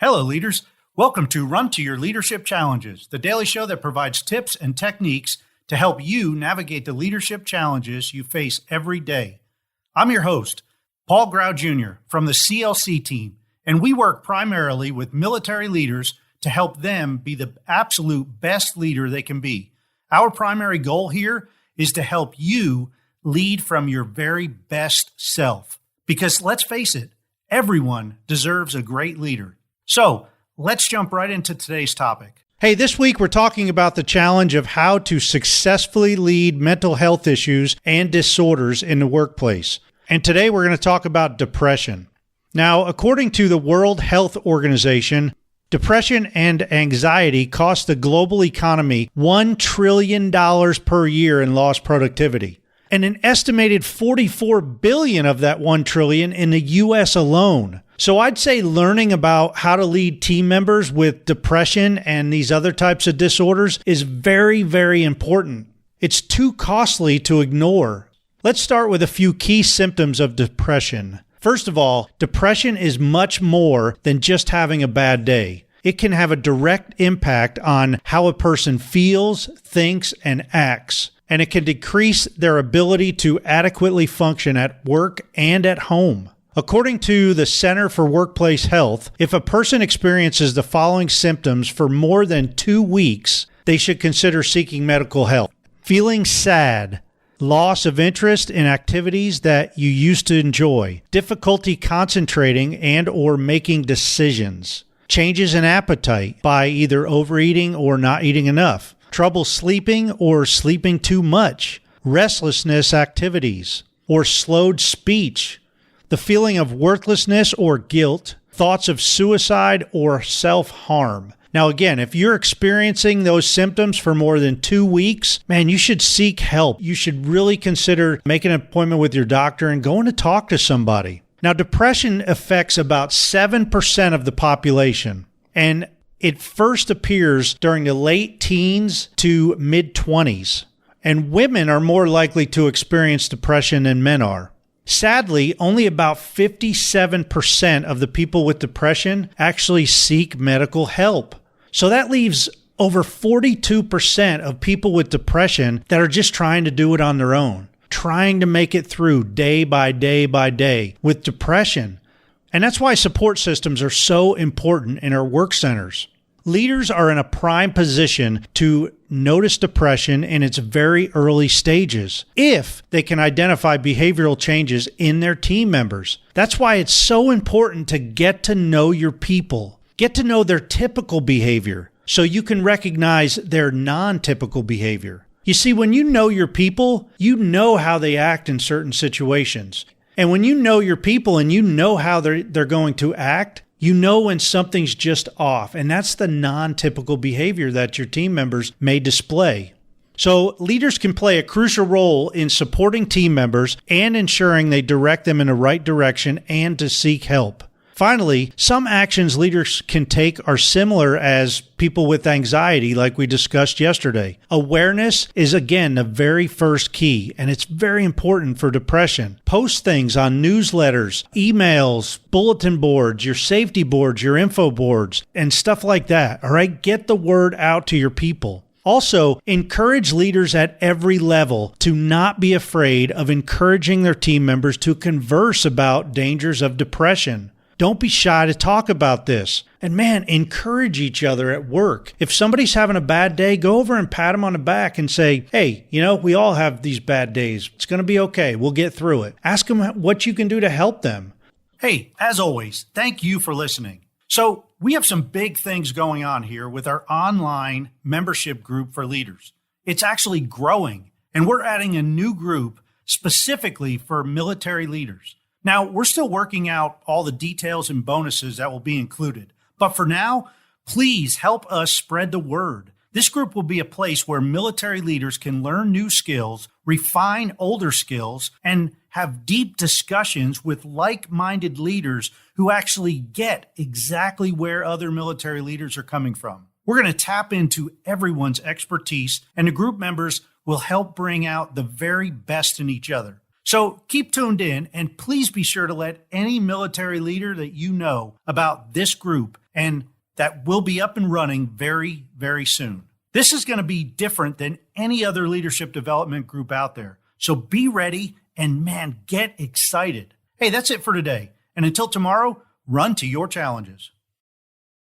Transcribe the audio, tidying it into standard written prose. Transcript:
Hello, leaders. Welcome to Run to Your Leadership Challenges, the daily show that provides tips and techniques to help you navigate the leadership challenges you face every day. I'm your host, Paul Grau Jr. from the CLC Team, and we work primarily with military leaders to help them be the absolute best leader they can be. Our primary goal here is to help you lead from your very best self. Because let's face it, everyone deserves a great leader. So let's jump right into today's topic. Hey, this week we're talking about the challenge of how to successfully lead mental health issues and disorders in the workplace. And today we're going to talk about depression. Now, according to the World Health Organization, depression and anxiety cost the global economy $1 trillion per year in lost productivity, and an estimated $44 billion of that $1 trillion in the U.S. alone. So I'd say learning about how to lead team members with depression and these other types of disorders is very, very important. It's too costly to ignore. Let's start with a few key symptoms of depression. First of all, depression is much more than just having a bad day. It can have a direct impact on how a person feels, thinks, and acts, and it can decrease their ability to adequately function at work and at home. According to the Center for Workplace Health, if a person experiences the following symptoms for more than 2 weeks, they should consider seeking medical help. Feeling sad, loss of interest in activities that you used to enjoy, difficulty concentrating and or making decisions, changes in appetite by either overeating or not eating enough, trouble sleeping or sleeping too much, restlessness activities, or slowed speech, the feeling of worthlessness or guilt, thoughts of suicide or self-harm. Now, again, if you're experiencing those symptoms for more than 2 weeks, man, you should seek help. You should really consider making an appointment with your doctor and going to talk to somebody. Now, depression affects about 7% of the population, and it first appears during the late teens to mid-20s, and women are more likely to experience depression than men are. Sadly, only about 57% of the people with depression actually seek medical help. So that leaves over 42% of people with depression that are just trying to do it on their own, trying to make it through day by day by day with depression. And that's why support systems are so important in our work centers. Leaders are in a prime position to notice depression in its very early stages if they can identify behavioral changes in their team members. That's why it's so important to get to know your people, get to know their typical behavior so you can recognize their non-typical behavior. You see, when you know your people, you know how they act in certain situations. And when you know your people and you know how they're going to act, you know when something's just off, and that's the non-typical behavior that your team members may display. So leaders can play a crucial role in supporting team members and ensuring they direct them in the right direction and to seek help. Finally, some actions leaders can take are similar as people with anxiety, like we discussed yesterday. Awareness is, again, the very first key, and it's very important for depression. Post things on newsletters, emails, bulletin boards, your safety boards, your info boards, and stuff like that. All right? Get the word out to your people. Also, encourage leaders at every level to not be afraid of encouraging their team members to converse about dangers of depression. Don't be shy to talk about this. And man, encourage each other at work. If somebody's having a bad day, go over and pat them on the back and say, hey, we all have these bad days. It's going to be okay. We'll get through it. Ask them what you can do to help them. Hey, as always, thank you for listening. So we have some big things going on here with our online membership group for leaders. It's actually growing, and we're adding a new group specifically for military leaders. Now, we're still working out all the details and bonuses that will be included. But for now, please help us spread the word. This group will be a place where military leaders can learn new skills, refine older skills, and have deep discussions with like-minded leaders who actually get exactly where other military leaders are coming from. We're going to tap into everyone's expertise, and the group members will help bring out the very best in each other. So keep tuned in, and please be sure to let any military leader that you know about this group, and that will be up and running very, very soon. This is going to be different than any other leadership development group out there. So be ready and, man, get excited. Hey, that's it for today. And until tomorrow, run to your challenges.